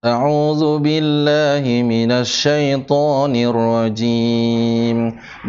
أعوذ بالله من الشيطان الرجيم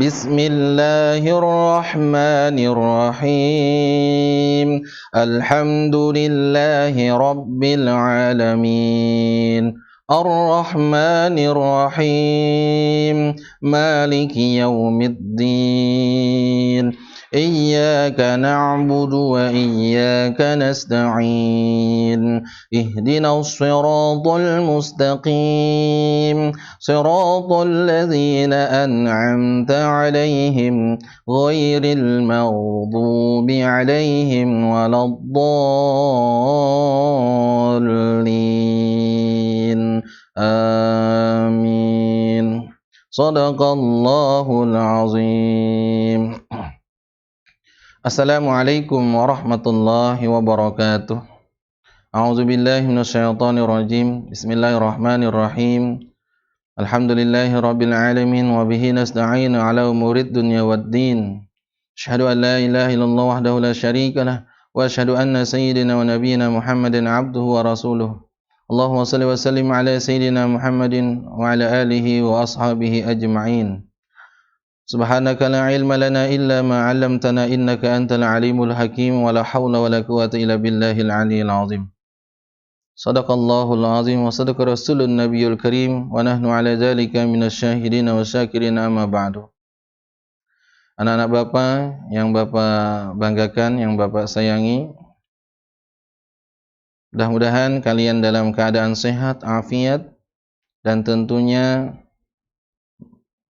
بسم الله الرحمن الرحيم الحمد لله رب العالمين الرحمن الرحيم مالك يوم الدين إياك نعبد وإياك نستعين اهدنا الصراط المستقيم صراط الذين أنعمت عليهم غير المغضوب عليهم ولا الضالين آمين صدق الله العظيم. Assalamualaikum warahmatullahi wabarakatuh. A'udzubillahi minasyaitonirrajim. Bismillahirrahmanirrahim. Alhamdulillahirabbil alamin wa bihi nasta'inu ala umurid dunya waddin. Asyhadu an la ilaha illallah wahdahu la syarikalah wa asyhadu anna sayyidina wa nabiyyina Muhammadan 'abduhu wa rasuluh. Allahumma shalli wa sallim ala sayyidina Muhammadin wa ala alihi wa ashabihi ajma'in. Subhanaka la ilma lana illa ma 'allamtana innaka antal alimul hakim wa la haula wa la quwwata illa billahil aliyyil azim. Sadaqallahul azim wa sadaqa rasulun nabiyul karim wa nahnu ala dzalika minasyahidin wa syakirin amma ba'du. Anak-anak Bapak yang Bapak banggakan, yang Bapak sayangi, mudah-mudahan kalian dalam keadaan sehat, afiat, dan tentunya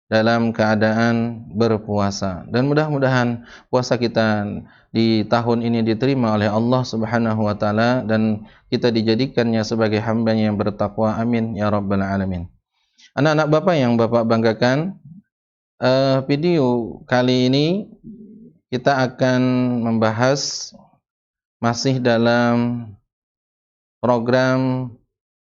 dalam keadaan berpuasa. Dan mudah-mudahan puasa kita di tahun ini diterima oleh Allah Subhanahu wa taala dan kita dijadikannya sebagai hamba-Nya yang bertakwa. Amin ya rabbal alamin. Anak-anak Bapak yang Bapak banggakan, video kali ini kita akan membahas masih dalam program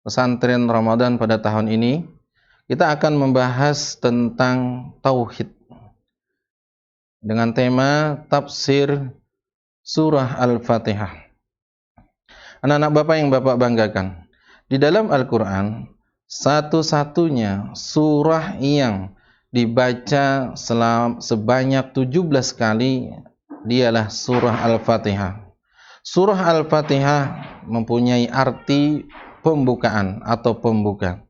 pesantren Ramadan pada tahun ini. Kita akan membahas tentang tauhid dengan tema tafsir surah Al-Fatihah. Anak-anak Bapak yang Bapak banggakan, di dalam Al-Quran satu-satunya surah yang dibaca sebanyak 17 kali dialah surah Al-Fatihah. Surah Al-Fatihah mempunyai arti pembukaan atau pembuka.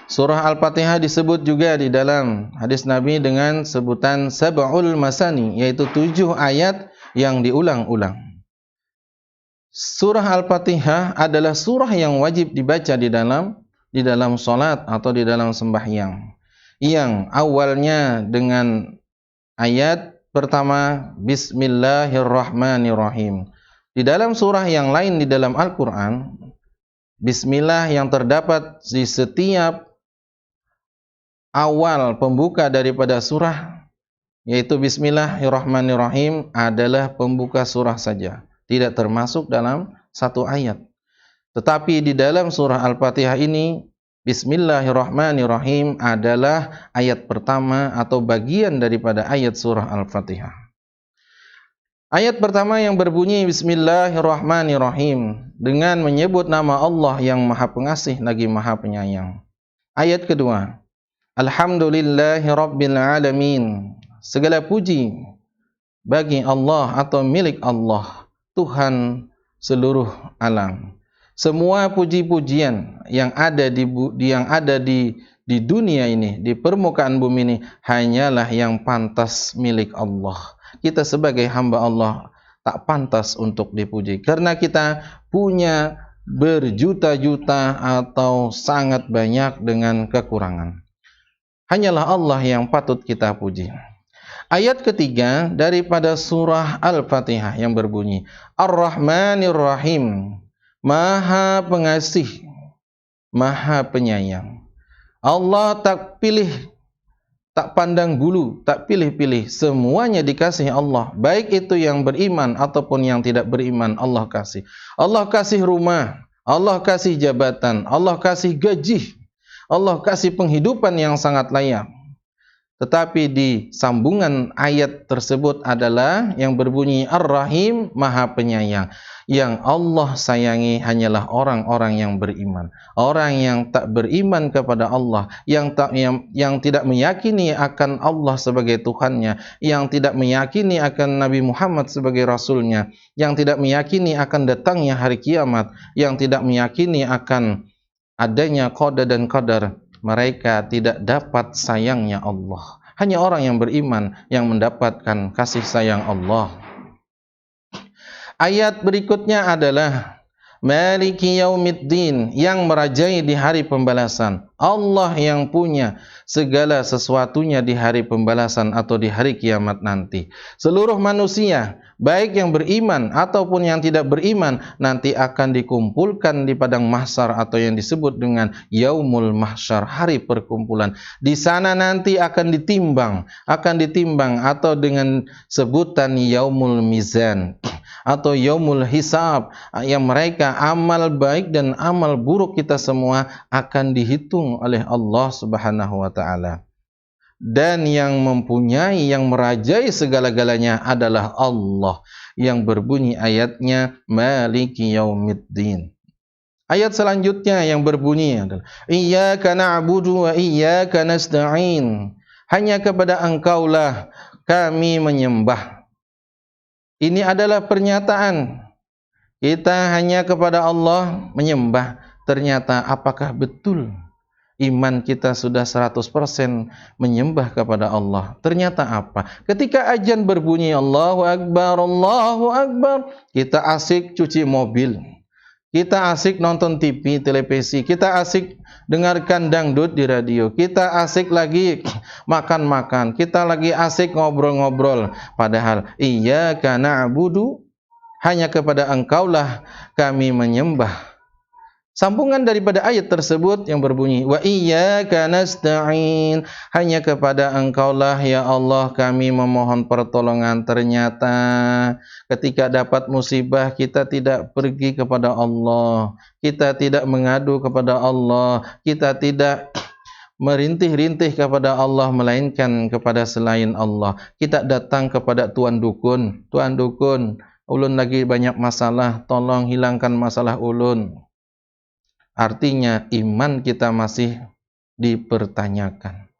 Surah Al-Fatihah disebut juga di dalam hadis Nabi dengan sebutan sab'ul masani, yaitu 7 ayat yang diulang-ulang. Surah Al-Fatihah adalah surah yang wajib dibaca di dalam salat atau di dalam sembahyang, yang awalnya dengan ayat pertama Bismillahirrahmanirrahim. Di dalam surah yang lain di dalam Al-Quran, Bismillah yang terdapat di setiap awal pembuka daripada surah, yaitu Bismillahirrahmanirrahim, adalah pembuka surah saja, tidak termasuk dalam satu ayat. Tetapi di dalam surah Al-Fatihah ini, Bismillahirrahmanirrahim adalah ayat pertama atau bagian daripada ayat surah Al-Fatihah. Ayat pertama yang berbunyi Bismillahirrahmanirrahim dengan menyebut nama Allah yang Maha Pengasih lagi Maha Penyayang. Ayat kedua, Alhamdulillahi Rabbil Alamin. Segala puji bagi Allah atau milik Allah, Tuhan seluruh alam. Semua puji-pujian yang ada di dunia ini, di permukaan bumi ini, hanyalah yang pantas milik Allah. Kita sebagai hamba Allah tak pantas untuk dipuji, karena kita punya berjuta-juta atau sangat banyak dengan kekurangan. Hanyalah Allah yang patut kita puji. Ayat ketiga daripada surah Al-Fatihah yang berbunyi Ar-Rahmanir-Rahim, Maha Pengasih, Maha Penyayang. Allah tak pilih, tak pandang bulu, tak pilih-pilih, semuanya dikasih Allah, baik itu yang beriman ataupun yang tidak beriman. Allah kasih. Allah kasih rumah, Allah kasih jabatan, Allah kasih gaji, Allah kasih penghidupan yang sangat layak. Tetapi di sambungan ayat tersebut adalah yang berbunyi Ar-Rahim, Maha Penyayang. Yang Allah sayangi hanyalah orang-orang yang beriman. Orang yang tak beriman kepada Allah, yang tidak meyakini akan Allah sebagai Tuhannya, yang tidak meyakini akan Nabi Muhammad sebagai Rasulnya, yang tidak meyakini akan datangnya hari kiamat, yang tidak meyakini akan adanya qada dan qadar, mereka tidak dapat sayangnya Allah. Hanya orang yang beriman yang mendapatkan kasih sayang Allah. Ayat berikutnya adalah Maliki Yaumiddin, yang merajai di hari pembalasan. Allah yang punya segala sesuatunya di hari pembalasan atau di hari kiamat nanti. Seluruh manusia, baik yang beriman ataupun yang tidak beriman, nanti akan dikumpulkan di padang mahsyar atau yang disebut dengan Yaumul Mahsyar, hari perkumpulan. Di sana nanti akan ditimbang atau dengan sebutan Yaumul Mizan atau Yaumul Hisab, yang mereka amal baik dan amal buruk kita semua akan dihitung oleh Allah Subhanahu wa taala. Dan yang mempunyai, yang merajai segala-galanya adalah Allah, yang berbunyi ayatnya Maliki Yaumiddin. Ayat selanjutnya yang berbunyi adalah Iyyaka na'budu wa iyyaka nasta'in. Hanya kepada Engkaulah kami menyembah. Ini adalah pernyataan kita hanya kepada Allah menyembah. Ternyata apakah betul iman kita sudah 100% menyembah kepada Allah? Ternyata apa? Ketika azan berbunyi Allahu Akbar, Allahu Akbar, kita asik cuci mobil, kita asik nonton TV, televisi, kita asik dengarkan dangdut di radio, kita asik lagi makan-makan, kita lagi asik ngobrol-ngobrol. Padahal iyyaka na'budu, hanya kepada Engkaulah kami menyembah. Sambungan daripada ayat tersebut yang berbunyi wa iyyaka nasta'in, hanya kepada Engkaulah ya Allah kami memohon pertolongan. Ternyata ketika dapat musibah kita tidak pergi kepada Allah, kita tidak mengadu kepada Allah, kita tidak merintih-rintih kepada Allah melainkan kepada selain Allah. Kita datang kepada tuan dukun, ulun lagi banyak masalah, tolong hilangkan masalah ulun. Artinya iman kita masih dipertanyakan.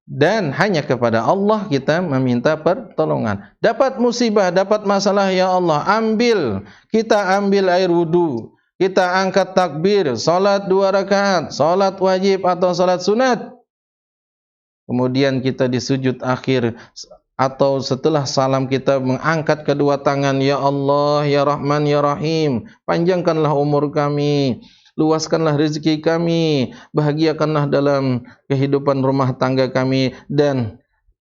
Dan hanya kepada Allah kita meminta pertolongan. Dapat musibah, dapat masalah, ya Allah ambil. Kita ambil air wudu, kita angkat takbir, salat 2 rakaat, salat wajib atau salat sunat. Kemudian kita di sujud akhir atau setelah salam kita mengangkat kedua tangan, ya Allah, ya Rahman, ya Rahim, panjangkanlah umur kami, luaskanlah rezeki kami, bahagiakanlah dalam kehidupan rumah tangga kami, dan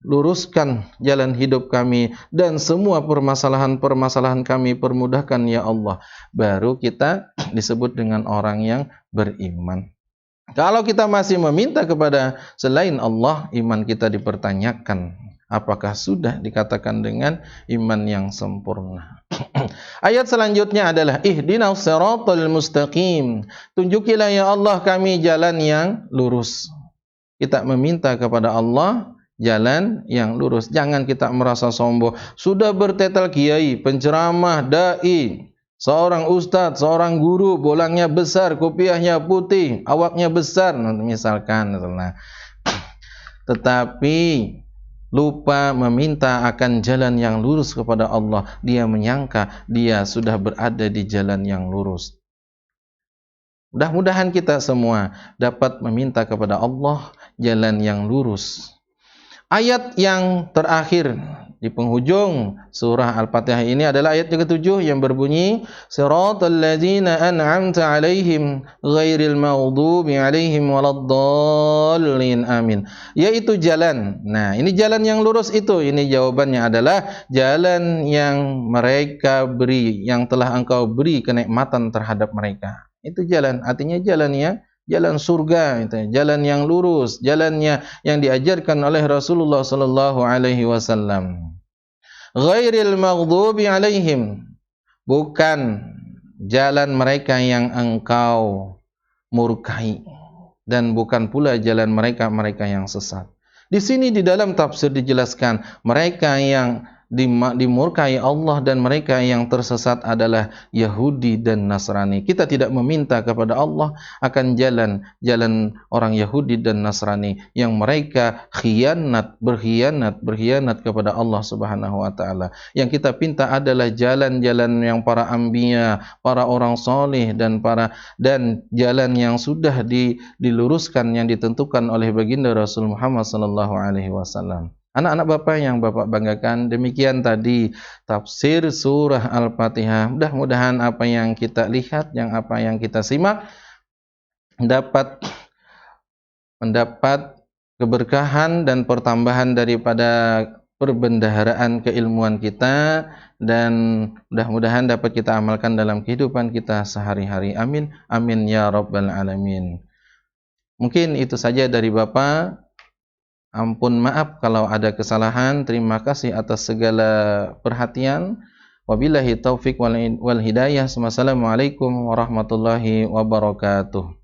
luruskan jalan hidup kami, dan semua permasalahan kami permudahkan ya Allah. Baru kita disebut dengan orang yang beriman. Kalau kita masih meminta kepada selain Allah, iman kita dipertanyakan. Apakah sudah dikatakan dengan iman yang sempurna? Ayat selanjutnya adalah ihdinas siratal mustaqim. Tunjukilah ya Allah kami jalan yang lurus. Kita meminta kepada Allah jalan yang lurus. Jangan kita merasa sombong. Sudah bertetel kiai, penceramah, dai, seorang ustadz, seorang guru, bolangnya besar, kopiahnya putih, awaknya besar, misalkan. Tetapi lupa meminta akan jalan yang lurus kepada Allah. Dia menyangka dia sudah berada di jalan yang lurus. Mudah-mudahan kita semua dapat meminta kepada Allah jalan yang lurus. Ayat yang terakhir di penghujung surah Al-Fatihah ini adalah ayat yang ke-7 yang berbunyi Siratal ladzina an'amta 'alaihim ghairil maghdubi 'alaihim waladdallin amin. Yaitu jalan. Nah, ini jalan yang lurus itu. Ini jawabannya adalah jalan yang mereka beri, yang telah Engkau beri kenikmatan terhadap mereka. Itu jalan, artinya jalan surga, itu jalan yang lurus, jalannya yang diajarkan oleh Rasulullah sallallahu alaihi wasallam. Ghairil maghdubi alaihim, bukan jalan mereka yang Engkau murkai, dan bukan pula jalan mereka yang sesat. Di sini di dalam tafsir dijelaskan mereka yang dimurkai Allah dan mereka yang tersesat adalah Yahudi dan Nasrani. Kita tidak meminta kepada Allah akan jalan orang Yahudi dan Nasrani yang mereka berkhianat kepada Allah Subhanahu wa taala. Yang kita pinta adalah jalan-jalan yang para anbiya, para orang soleh dan jalan yang sudah diluruskan, yang ditentukan oleh baginda Rasul Muhammad sallallahu alaihi wasallam. Anak-anak Bapak yang Bapak banggakan, demikian tadi tafsir surah Al-Fatihah. Mudah-mudahan apa yang kita lihat, apa yang kita simak dapat mendapat keberkahan dan pertambahan daripada perbendaharaan keilmuan kita, dan mudah-mudahan dapat kita amalkan dalam kehidupan kita sehari-hari. Amin. Amin ya rabbal alamin. Mungkin itu saja dari Bapak. Ampun maaf kalau ada kesalahan. Terima kasih atas segala perhatian. Wabillahi taufik wal hidayah. Wassalamualaikum warahmatullahi wabarakatuh.